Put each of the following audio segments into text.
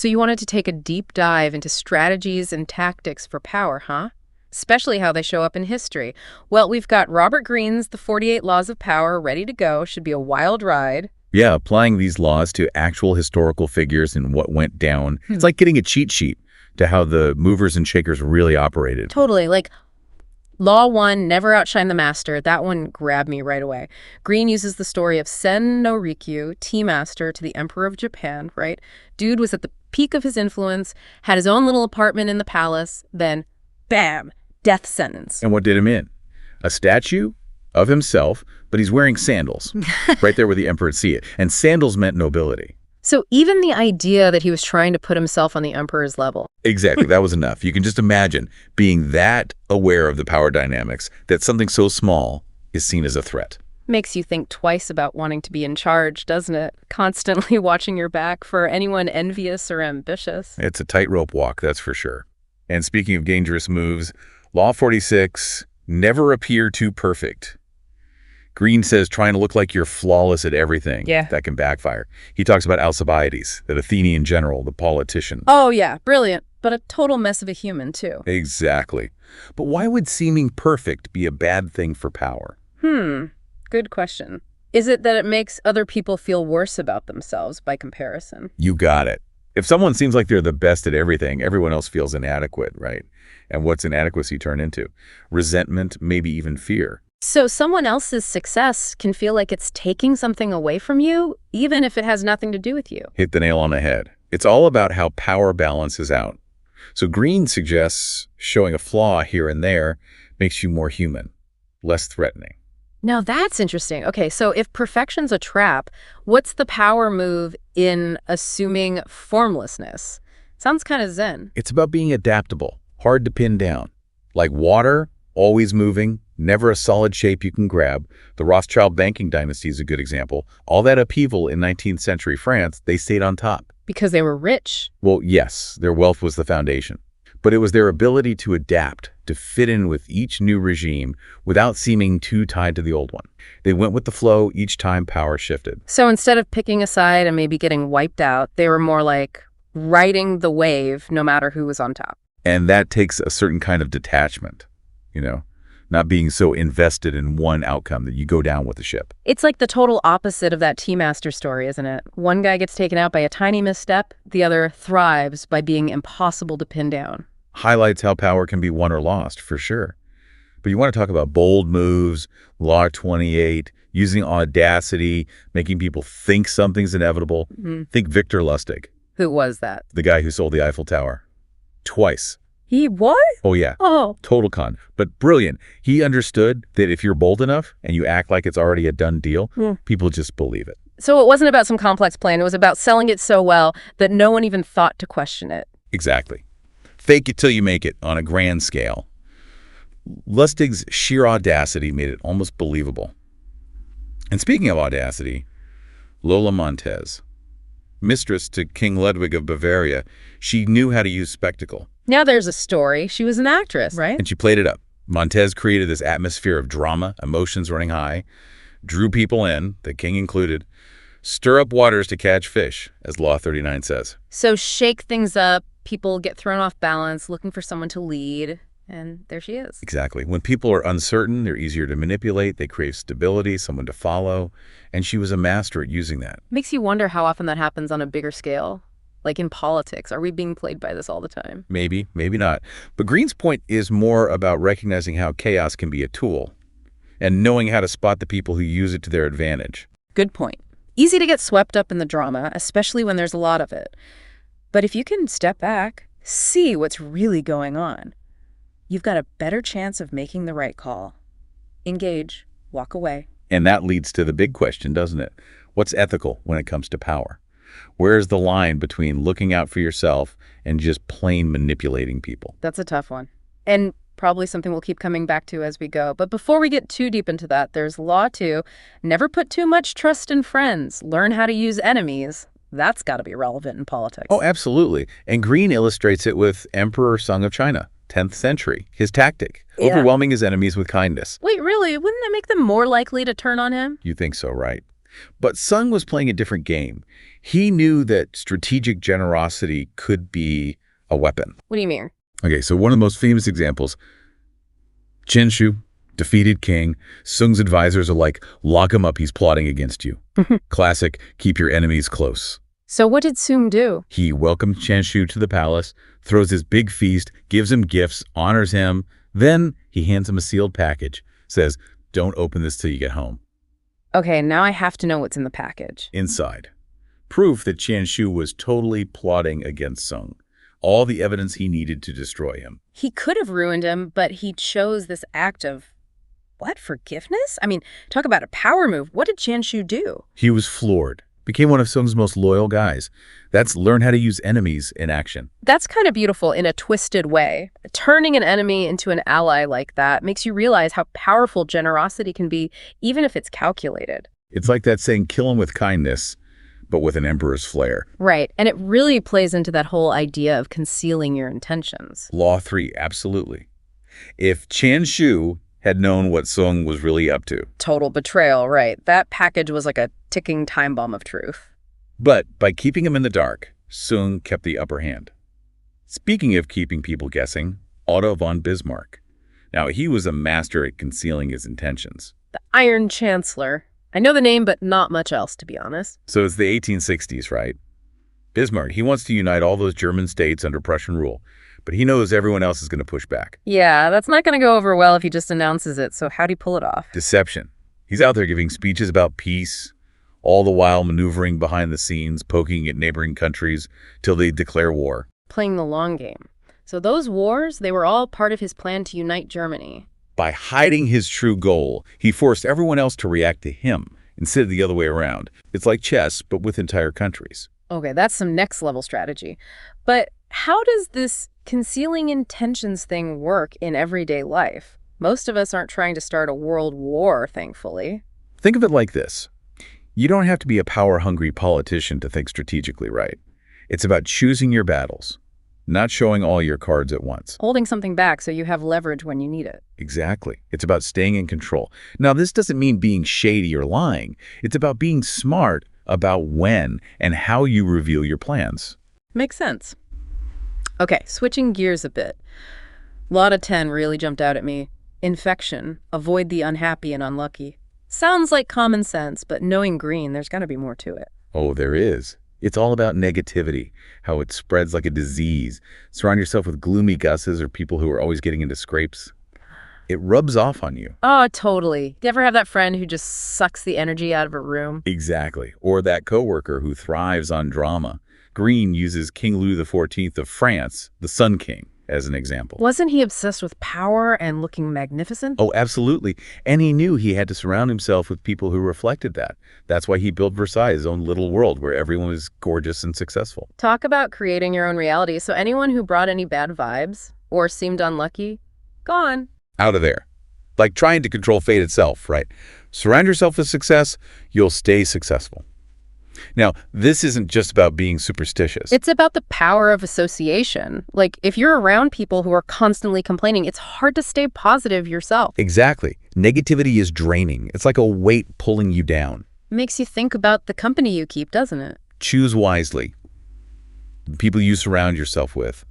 So you wanted to take a deep dive into strategies and tactics for power, huh? Especially how they show up in history. Well, we've got Robert Greene's The 48 Laws of Power ready to go. Should be a wild ride. Yeah, applying these laws to actual historical figures and what went down. It's like getting a cheat sheet to how the movers and shakers really operated. Totally. Like, Law 1, never outshine the master. That one grabbed me right away. Greene uses the story of Sen no Rikyu, tea master to the Emperor of Japan, right? Dude was at the peak of his influence, had his own little apartment in the palace, then, bam, death sentence. And what did him in? A statue of himself, but he's wearing sandals, right there where the emperor would see it. And sandals meant nobility. So even the idea that he was trying to put himself on the emperor's level. Exactly, that was enough. You can just imagine being that aware of the power dynamics that something so small is seen as a threat. Makes you think twice about wanting to be in charge, doesn't it? Constantly watching your back for anyone envious or ambitious. It's a tightrope walk, that's for sure. And speaking of dangerous moves, Law 46, never appear too perfect. Greene says trying to look like you're flawless at everything. Yeah. That can backfire. He talks about Alcibiades, that Athenian general, the politician. Oh, yeah, brilliant. But a total mess of a human, too. Exactly. But why would seeming perfect be a bad thing for power? Good question. Is it that it makes other people feel worse about themselves by comparison? You got it. If someone seems like they're the best at everything, everyone else feels inadequate, right? And what's inadequacy turn into? Resentment, maybe even fear. So someone else's success can feel like it's taking something away from you, even if it has nothing to do with you. Hit the nail on the head. It's all about how power balances out. So Greene suggests showing a flaw here and there makes you more human, less threatening. Now that's interesting. Okay, so if perfection's a trap, what's the power move in assuming formlessness? Sounds kind of zen. It's about being adaptable, hard to pin down. Like water, always moving, never a solid shape you can grab. The Rothschild banking dynasty is a good example. All that upheaval in 19th century France, they stayed on top. Because they were rich. Well, yes, their wealth was the foundation. But it was their ability to adapt, to fit in with each new regime without seeming too tied to the old one. They went with the flow each time power shifted. So instead of picking a side and maybe getting wiped out, they were more like riding the wave no matter who was on top. And that takes a certain kind of detachment, not being so invested in one outcome that you go down with the ship. It's like the total opposite of that tea master story, isn't it? One guy gets taken out by a tiny misstep, the other thrives by being impossible to pin down. Highlights how power can be won or lost, for sure. But you want to talk about bold moves, Law 28, using audacity, making people think something's inevitable. Think Victor Lustig. Who was that? The guy who sold the Eiffel Tower. Twice. He what? Oh, yeah. Oh. Total con. But brilliant. He understood that if you're bold enough and you act like it's already a done deal, people just believe it. So it wasn't about some complex plan. It was about selling it so well that no one even thought to question it. Exactly. Fake it till you make it on a grand scale. Lustig's sheer audacity made it almost believable. And speaking of audacity, Lola Montez, mistress to King Ludwig of Bavaria, she knew how to use spectacle. Now there's a story. She was an actress, right? And she played it up. Montez created this atmosphere of drama, emotions running high, drew people in, the king included, stir up waters to catch fish, as Law 39 says. So shake things up, people get thrown off balance, looking for someone to lead, and there she is. Exactly. When people are uncertain, they're easier to manipulate, they crave stability, someone to follow, and she was a master at using that. Makes you wonder how often that happens on a bigger scale. Like in politics, are we being played by this all the time? Maybe, maybe not. But Greene's point is more about recognizing how chaos can be a tool and knowing how to spot the people who use it to their advantage. Good point. Easy to get swept up in the drama, especially when there's a lot of it. But if you can step back, see what's really going on, you've got a better chance of making the right call. Engage, walk away. And that leads to the big question, doesn't it? What's ethical when it comes to power? Where's the line between looking out for yourself and just plain manipulating people? That's a tough one. And probably something we'll keep coming back to as we go. But before we get too deep into that, there's Law 2. Never put too much trust in friends. Learn how to use enemies. That's got to be relevant in politics. Oh, absolutely. And Greene illustrates it with Emperor Sung of China, 10th century. His tactic, overwhelming his enemies with kindness. Wait, really? Wouldn't that make them more likely to turn on him? You think so, right? But Sung was playing a different game. He knew that strategic generosity could be a weapon. What do you mean? Okay, so one of the most famous examples, Chen Shu, defeated king. Sung's advisors are like, lock him up, he's plotting against you. Classic, keep your enemies close. So what did Sung do? He welcomed Chen Shu to the palace, throws his big feast, gives him gifts, honors him. Then he hands him a sealed package, says, don't open this till you get home. Okay, now I have to know what's in the package. Inside, proof that Chen Shu was totally plotting against Sung. All the evidence he needed to destroy him. He could have ruined him, but he chose this act of, what, forgiveness? I mean, talk about a power move. What did Chen Shu do? He was floored. Became one of Sung's most loyal guys. That's learn how to use enemies in action. That's kind of beautiful in a twisted way. Turning an enemy into an ally like that makes you realize how powerful generosity can be, even if it's calculated. It's like that saying, kill him with kindness, but with an emperor's flair. Right, and it really plays into that whole idea of concealing your intentions. Law 3, absolutely. If Chen Shu had known what Sung was really up to. Total betrayal, right. That package was like a ticking time bomb of truth. But by keeping him in the dark, Sung kept the upper hand. Speaking of keeping people guessing, Otto von Bismarck. Now, he was a master at concealing his intentions. The Iron Chancellor. I know the name, but not much else, to be honest. So it's the 1860s, right? Bismarck, he wants to unite all those German states under Prussian rule, but he knows everyone else is going to push back. Yeah, that's not going to go over well if he just announces it, so how'd he pull it off? Deception. He's out there giving speeches about peace, all the while maneuvering behind the scenes, poking at neighboring countries till they declare war. Playing the long game. So those wars, they were all part of his plan to unite Germany. By hiding his true goal, he forced everyone else to react to him instead of the other way around. It's like chess, but with entire countries. Okay, that's some next level strategy. But how does this concealing intentions thing work in everyday life? Most of us aren't trying to start a world war, thankfully. Think of it like this. You don't have to be a power-hungry politician to think strategically right. It's about choosing your battles, not showing all your cards at once. Holding something back so you have leverage when you need it. Exactly. It's about staying in control. Now, this doesn't mean being shady or lying. It's about being smart about when and how you reveal your plans. Makes sense. Okay, switching gears a bit. Law 10 really jumped out at me. Infection. Avoid the unhappy and unlucky. Sounds like common sense, but knowing Greene, there's got to be more to it. Oh, there is. It's all about negativity, how it spreads like a disease. Surround yourself with gloomy gusses or people who are always getting into scrapes. It rubs off on you. Oh, totally. Do you ever have that friend who just sucks the energy out of a room? Exactly. Or that coworker who thrives on drama. Greene uses King Louis XIV of France, the Sun King, as an example. Wasn't he obsessed with power and looking magnificent? Oh, absolutely. And he knew he had to surround himself with people who reflected that. That's why he built Versailles, his own little world where everyone was gorgeous and successful. Talk about creating your own reality. So anyone who brought any bad vibes or seemed unlucky, gone. Out of there. Like trying to control fate itself, right? Surround yourself with success, you'll stay successful. Now, this isn't just about being superstitious. It's about the power of association. Like, if you're around people who are constantly complaining, it's hard to stay positive yourself. Exactly. Negativity is draining. It's like a weight pulling you down. Makes you think about the company you keep, doesn't it? Choose wisely. The people you surround yourself with.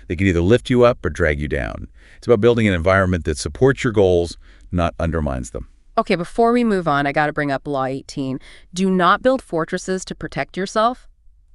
They can either lift you up or drag you down. It's about building an environment that supports your goals, not undermines them. Okay, before we move on, I got to bring up Law 18. Do not build fortresses to protect yourself.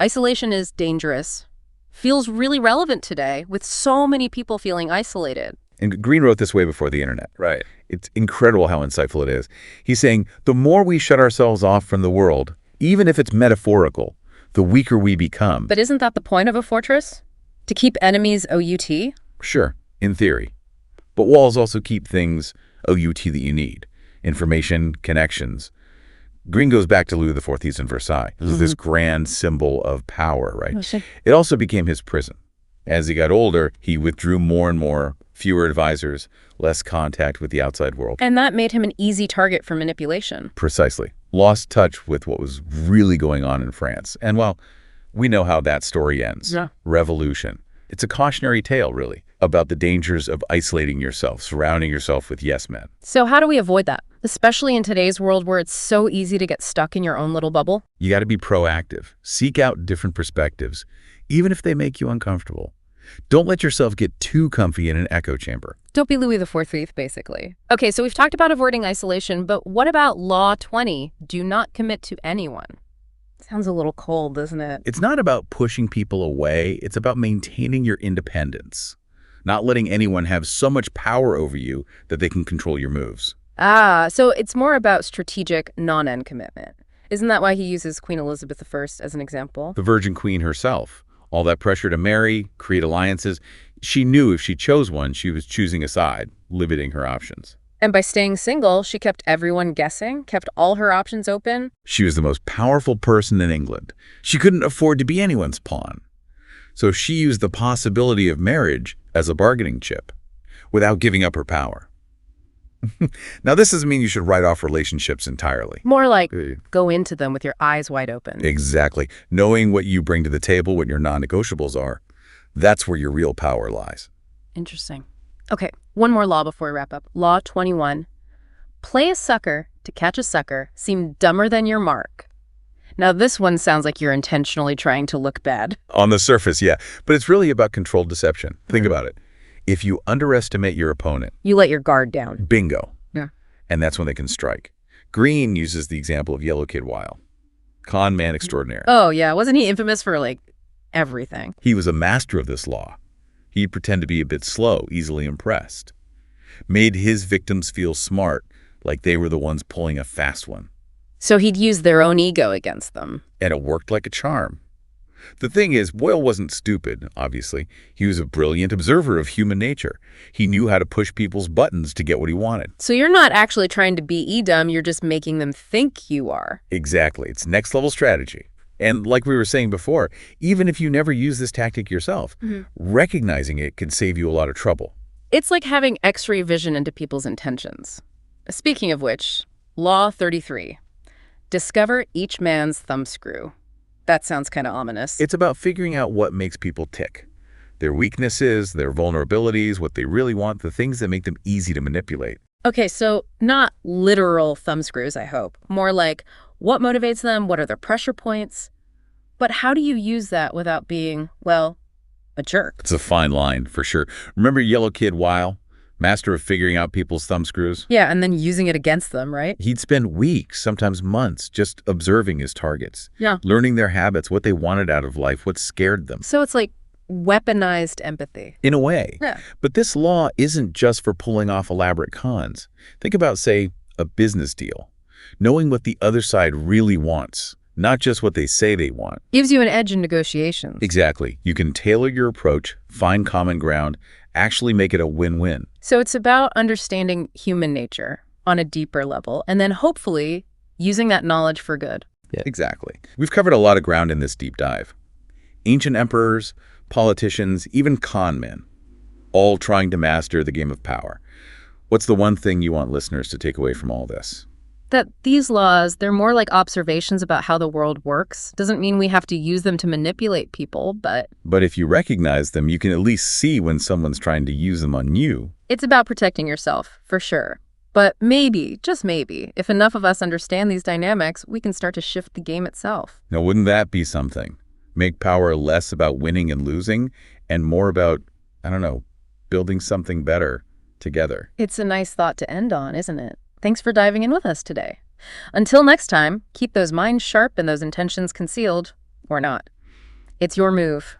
Isolation is dangerous. Feels really relevant today with so many people feeling isolated. And Greene wrote this way before the internet. Right. It's incredible how insightful it is. He's saying, the more we shut ourselves off from the world, even if it's metaphorical, the weaker we become. But isn't that the point of a fortress? To keep enemies OUT? Sure, in theory. But walls also keep things OUT that you need. Information, connections. Greene goes back to Louis XIV in Versailles. This is this grand symbol of power, right? Oh, shit. It also became his prison. As he got older, he withdrew more and more, fewer advisors, less contact with the outside world. And that made him an easy target for manipulation. Precisely. Lost touch with what was really going on in France. And well, we know how that story ends. Yeah. Revolution. It's a cautionary tale, really, about the dangers of isolating yourself, surrounding yourself with yes men. So how do we avoid that, especially in today's world where it's so easy to get stuck in your own little bubble. You got to be proactive. Seek out different perspectives, even if they make you uncomfortable. Don't let yourself get too comfy in an echo chamber. Don't be Louis XIV, basically. Okay, so we've talked about avoiding isolation, but what about Law 20? Do not commit to anyone. Sounds a little cold, doesn't it? It's not about pushing people away. It's about maintaining your independence, not letting anyone have so much power over you that they can control your moves. So it's more about strategic non-end commitment. Isn't that why he uses Queen Elizabeth I as an example? The Virgin Queen herself, all that pressure to marry, create alliances, she knew if she chose one, she was choosing a side, limiting her options. And by staying single, she kept everyone guessing, kept all her options open. She was the most powerful person in England. She couldn't afford to be anyone's pawn. So she used the possibility of marriage as a bargaining chip without giving up her power. Now, this doesn't mean you should write off relationships entirely. More like go into them with your eyes wide open. Exactly. Knowing what you bring to the table, what your non-negotiables are, that's where your real power lies. Interesting. Okay, one more law before we wrap up. Law 21. Play a sucker to catch a sucker. Seem dumber than your mark. Now, this one sounds like you're intentionally trying to look bad. On the surface, yeah. But it's really about controlled deception. Think about it. If you underestimate your opponent, you let your guard down. Bingo. Yeah. And that's when they can strike. Greene uses the example of Yellow Kid Wilde, con man extraordinaire. Oh, yeah. Wasn't he infamous for, everything? He was a master of this law. He'd pretend to be a bit slow, easily impressed. Made his victims feel smart, like they were the ones pulling a fast one. So he'd use their own ego against them. And it worked like a charm. The thing is, Boyle wasn't stupid, obviously. He was a brilliant observer of human nature. He knew how to push people's buttons to get what he wanted. So you're not actually trying to be E-dumb, you're just making them think you are. Exactly. It's next-level strategy. And like we were saying before, even if you never use this tactic yourself, recognizing it can save you a lot of trouble. It's like having X-ray vision into people's intentions. Speaking of which, Law 33. Discover each man's thumbscrew. That sounds kind of ominous. It's about figuring out what makes people tick. Their weaknesses, their vulnerabilities, what they really want, the things that make them easy to manipulate. Okay, so not literal thumbscrews, I hope. More like what motivates them, what are their pressure points? But how do you use that without being, well, a jerk? It's a fine line, for sure. Remember Yellow Kid Wilde? Master of figuring out people's thumbscrews? Yeah, and then using it against them, right? He'd spend weeks, sometimes months, just observing his targets. Yeah. Learning their habits, what they wanted out of life, what scared them. So it's like weaponized empathy. In a way. Yeah. But this law isn't just for pulling off elaborate cons. Think about, say, a business deal. Knowing what the other side really wants, not just what they say they want. Gives you an edge in negotiations. Exactly. You can tailor your approach, find common ground, actually make it a win-win. So it's about understanding human nature on a deeper level, and then hopefully using that knowledge for good. Yeah. Exactly. We've covered a lot of ground in this deep dive. Ancient emperors, politicians, even con men, all trying to master the game of power. What's the one thing you want listeners to take away from all this? That these laws, they're more like observations about how the world works. Doesn't mean we have to use them to manipulate people, but if you recognize them, you can at least see when someone's trying to use them on you. It's about protecting yourself, for sure. But maybe, just maybe, if enough of us understand these dynamics, we can start to shift the game itself. Now, wouldn't that be something? Make power less about winning and losing and more about, building something better together. It's a nice thought to end on, isn't it? Thanks for diving in with us today. Until next time, keep those minds sharp and those intentions concealed, or not. It's your move.